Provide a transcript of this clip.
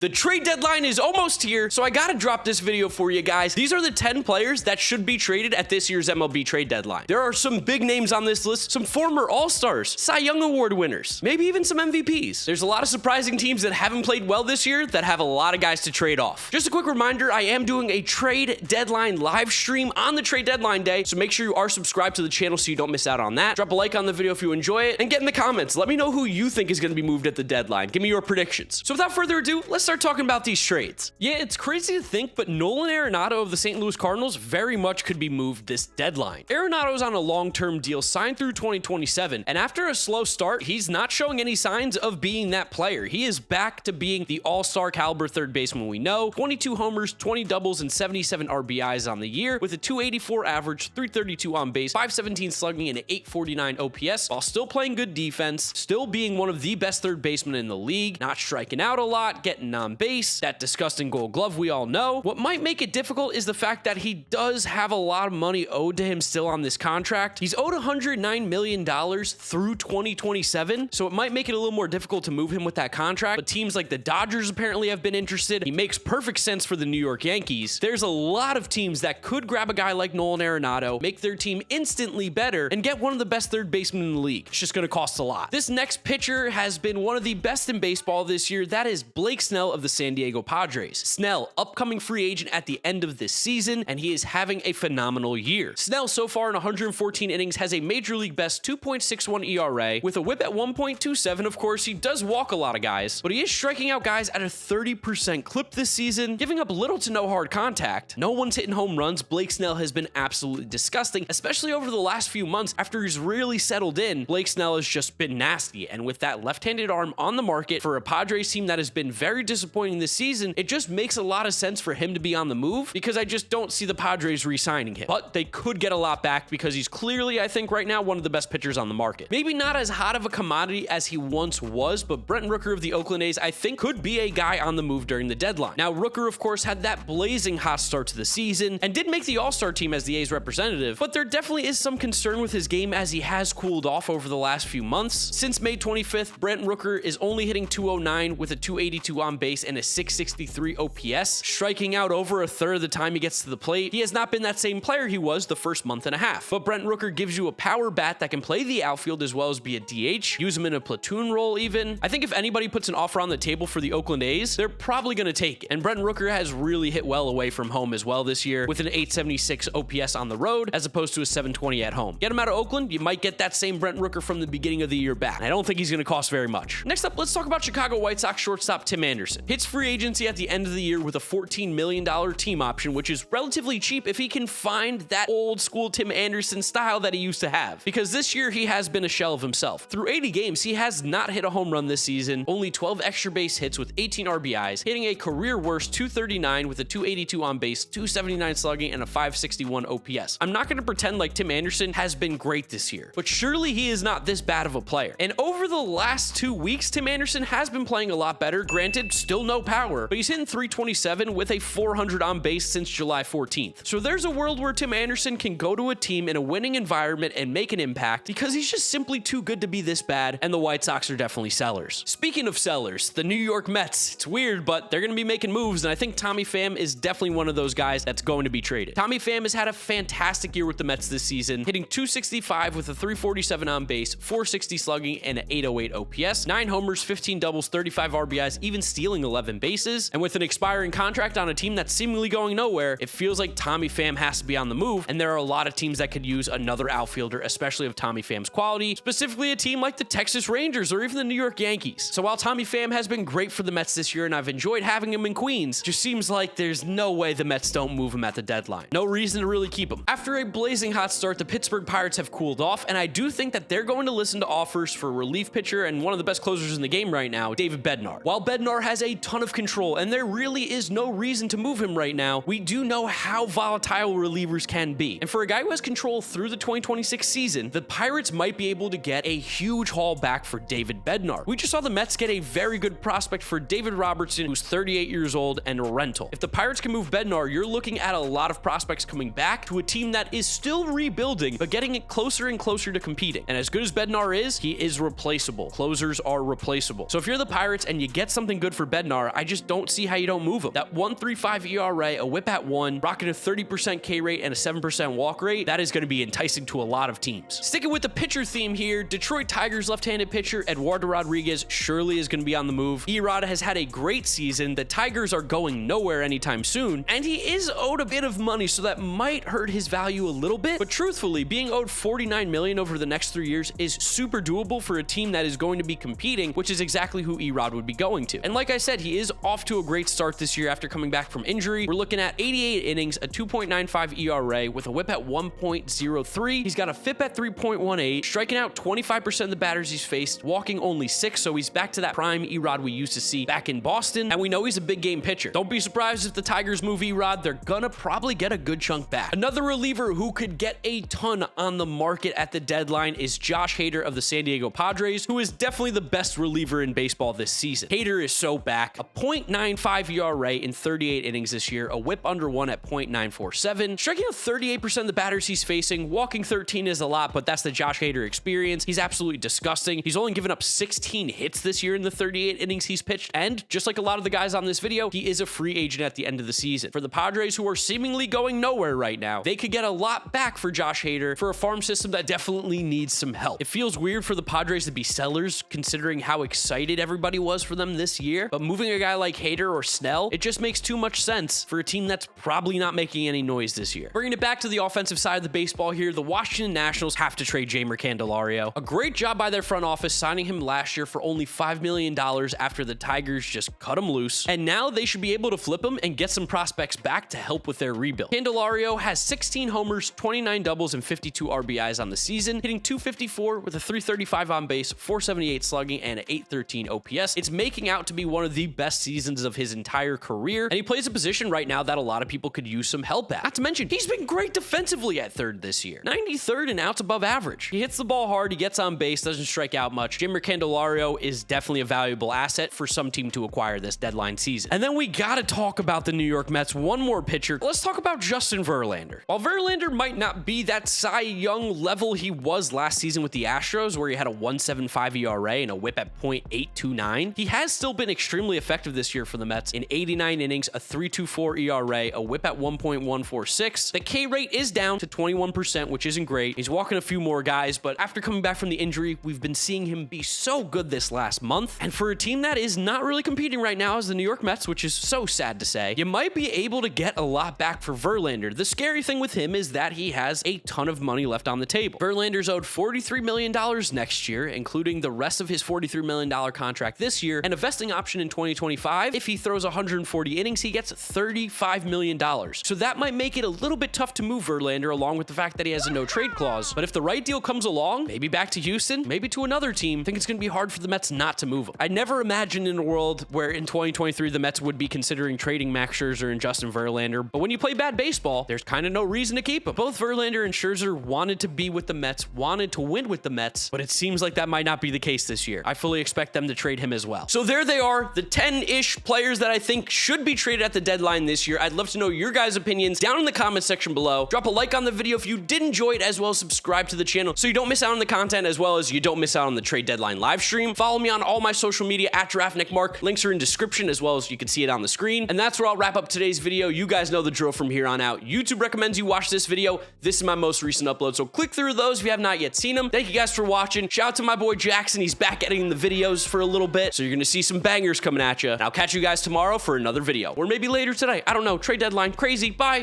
The trade deadline is almost here, so I gotta drop this video for you guys. These are the 10 players that should be traded at this year's MLB trade deadline. There are some big names on this list, some former All-Stars, Cy Young Award winners, maybe even some MVPs. There's a lot of surprising teams that haven't played well this year that have a lot of guys to trade off. Just a quick reminder, I am doing a trade deadline live stream on the trade deadline day, so make sure you are subscribed to the channel so you don't miss out on that. Drop a like on the video if you enjoy it, and get in the comments. Let me know who you think is gonna be moved at the deadline. Give me your predictions. So without further ado, let's start talking about these trades. Yeah, it's crazy to think, but Nolan Arenado of the St. Louis Cardinals very much could be moved this deadline. Arenado's on a long-term deal signed through 2027, and after a slow start, he's not showing any signs of being that player. He is back to being the all-star caliber third baseman we know. 22 homers, 20 doubles, and 77 RBIs on the year, with a 284 average, 332 on base, 517 slugging, and an 849 OPS, while still playing good defense, still being one of the best third basemen in the league, not striking out a lot, getting on base, that disgusting Gold Glove we all know. What might make it difficult is the fact that he does have a lot of money owed to him still on this contract. He's owed $109 million through 2027, so it might make it a little more difficult to move him with that contract, but teams like the Dodgers apparently have been interested. He makes perfect sense for the New York Yankees. There's a lot of teams that could grab a guy like Nolan Arenado, make their team instantly better, and get one of the best third basemen in the league. It's just going to cost a lot. This next pitcher has been one of the best in baseball this year. That is Blake Snell of the San Diego Padres. Snell, upcoming free agent at the end of this season, and he is having a phenomenal year. Snell, so far in 114 innings, has a major league best 2.61 ERA with a whip at 1.27. Of course, he does walk a lot of guys, but he is striking out guys at a 30% clip this season, giving up little to no hard contact. No one's hitting home runs. Blake Snell has been absolutely disgusting, especially over the last few months after he's really settled in. Blake Snell has just been nasty, and with that left-handed arm on the market for a Padres team that has been very disappointing this season, it just makes a lot of sense for him to be on the move, because I just don't see the Padres re-signing him. But they could get a lot back because he's clearly, I think right now, one of the best pitchers on the market. Maybe not as hot of a commodity as he once was, but Brent Rooker of the Oakland A's, I think, could be a guy on the move during the deadline. Now, Rooker, of course, had that blazing hot start to the season and did make the All-Star team as the A's representative, but there definitely is some concern with his game as he has cooled off over the last few months. Since May 25th, Brent Rooker is only hitting 209 with a 282 on base and a 663 OPS, striking out over a third of the time he gets to the plate. He has not been that same player he was the first month and a half, but Brent Rooker gives you a power bat that can play the outfield as well as be a DH, use him in a platoon role even. I think if anybody puts an offer on the table for the Oakland A's, they're probably going to take it. And Brent Rooker has really hit well away from home as well this year, with an 876 OPS on the road as opposed to a 720 at home. Get him out of Oakland, you might get that same Brent Rooker from the beginning of the year back. I don't think he's going to cost very much. Next up, let's talk about Chicago White Sox shortstop Tim Anderson. Hits free agency at the end of the year with a $14 million team option, which is relatively cheap if he can find that old school Tim Anderson style that he used to have, because this year he has been a shell of himself. Through 80 games, he has not hit a home run this season, only 12 extra base hits with 18 RBIs, hitting a career worst 239 with a 282 on base, 279 slugging, and a 561 OPS. I'm not going to pretend like Tim Anderson has been great this year, but surely he is not this bad of a player. And over the last 2 weeks, Tim Anderson has been playing a lot better. Granted, still no power, but he's hitting 327 with a 400 on base since July 14th. So there's a world where Tim Anderson can go to a team in a winning environment and make an impact, because he's just simply too good to be this bad, and the White Sox are definitely sellers. Speaking of sellers, the New York Mets. It's weird, but they're going to be making moves, and I think Tommy Pham is definitely one of those guys that's going to be traded. Tommy Pham has had a fantastic year with the Mets this season, hitting 265 with a 347 on base, 460 slugging, and an 808 OPS, 9 homers, 15 doubles, 35 RBIs, even stealing 11 bases. And with an expiring contract on a team that's seemingly going nowhere, it feels like Tommy Pham has to be on the move, and there are a lot of teams that could use another outfielder, especially of Tommy Pham's quality, specifically a team like the Texas Rangers or even the New York Yankees. So while Tommy Pham has been great for the Mets this year, and I've enjoyed having him in Queens, just seems like there's no way the Mets don't move him at the deadline. No reason to really keep him. After a blazing hot start, the Pittsburgh Pirates have cooled off, and I do think that they're going to listen to offers for relief pitcher and one of the best closers in the game right now, David Bednar. While Bednar has a ton of control, and there really is no reason to move him right now, we do know how volatile relievers can be. And for a guy who has control through the 2026 season, the Pirates might be able to get a huge haul back for David Bednar. We just saw the Mets get a very good prospect for David Robertson, who's 38 years old and a rental. If the Pirates can move Bednar, you're looking at a lot of prospects coming back to a team that is still rebuilding, but getting it closer and closer to competing. And as good as Bednar is, he is replaceable. Closers are replaceable. So if you're the Pirates and you get something good for Bednar, I just don't see how you don't move him. That 1.35 ERA, a whip at 1, rocking a 30% K rate and a 7% walk rate, that is going to be enticing to a lot of teams. Sticking with the pitcher theme here, Detroit Tigers left-handed pitcher Eduardo Rodriguez surely is going to be on the move. Erod has had a great season. The Tigers are going nowhere anytime soon, and he is owed a bit of money, so that might hurt his value a little bit. But truthfully, being owed $49 million over the next 3 years is super doable for a team that is going to be competing, which is exactly who Erod would be going to. And like I said, he is off to a great start this year after coming back from injury. We're looking at 88 innings, a 2.95 ERA with a whip at 1.03. He's got a FIP at 3.18, striking out 25% of the batters he's faced, walking only 6, so he's back to that prime Erod we used to see back in Boston, and we know he's a big game pitcher. Don't be surprised if the Tigers move Erod. They're gonna probably get a good chunk back. Another reliever who could get a ton on the market at the deadline is Josh Hader of the San Diego Padres, who is definitely the best reliever in baseball this season. Hader is so back. A 0.95 ERA in 38 innings this year, a whip under 1 at 0.947, striking out 38% of the batters he's facing, walking 13 is a lot, but that's the Josh Hader experience. He's absolutely disgusting. He's only given up 16 hits this year in the 38 innings he's pitched, and just like a lot of the guys on this video, he is a free agent at the end of the season. For the Padres, who are seemingly going nowhere right now, they could get a lot back for Josh Hader for a farm system that definitely needs some help. It feels weird for the Padres to be sellers considering how excited everybody was for them this year, but moving a guy like Hader or Snell, it just makes too much sense for a team that's probably not making any noise this year. Bringing it back to the offensive side of the baseball here, the Washington Nationals have to trade Jeimer Candelario. A great job by their front office signing him last year for only $5 million after the Tigers just cut him loose, and now they should be able to flip him and get some prospects back to help with their rebuild. Candelario has 16 homers, 29 doubles, and 52 RBIs on the season, hitting .254 with a .335 on base, .478 slugging, and an .813 OPS. It's making out to be one of the best seasons of his entire career, and he plays a position right now that a lot of people could use some help at. Not to mention, he's been great defensively at third this year. 93rd and outs above average. He hits the ball hard, he gets on base, doesn't strike out much. Jeimer Candelario is definitely a valuable asset for some team to acquire this deadline season. And then we gotta talk about the New York Mets. One more pitcher. Let's talk about Justin Verlander. While Verlander might not be that Cy Young level he was last season with the Astros, where he had a 1.75 ERA and a whip at .829, he has still been extremely effective this year for the Mets in 89 innings, a 3.24 ERA, a whip at 1.146. The K rate is down to 21%, which isn't great. He's walking a few more guys, but after coming back from the injury, we've been seeing him be so good this last month. And for a team that is not really competing right now as the New York Mets, which is so sad to say, you might be able to get a lot back for Verlander. The scary thing with him is that he has a ton of money left on the table. Verlander's owed $43 million next year, including the rest of his $43 million contract this year, and a vesting option in 2025. If he throws 140 innings, he gets $35 million. So that might make it a little bit tough to move Verlander, along with the fact that he has a no-trade clause. But if the right deal comes along, maybe back to Houston, maybe to another team, I think it's going to be hard for the Mets not to move him. I never imagined in a world where in 2023 the Mets would be considering trading Max Scherzer and Justin Verlander, but when you play bad baseball, there's kind of no reason to keep him. Both Verlander and Scherzer wanted to be with the Mets, wanted to win with the Mets, but it seems like that might not be the case this year. I fully expect them to trade him as well. So there they are, the 10-ish players that I think should be traded at the deadline this year. I'd love to know your guys' opinions down in the comment section below. Drop a like on the video if you did enjoy it, as well as subscribe to the channel so you don't miss out on the content, as well as you don't miss out on the trade deadline live stream. Follow me on all my social media at GiraffeNeckMarc. Links are in description, as well as you can see it on the screen. And that's where I'll wrap up today's video. You guys know the drill from here on out. YouTube recommends you watch this video. This is my most recent upload, so click through those if you have not yet seen them. Thank you guys for watching. Shout out to my boy Jackson. He's back editing the videos for a little bit, so you're gonna see some bangers coming at you. And I'll catch you guys tomorrow for another video, or maybe later today. I don't know. Trade deadline, crazy. Bye.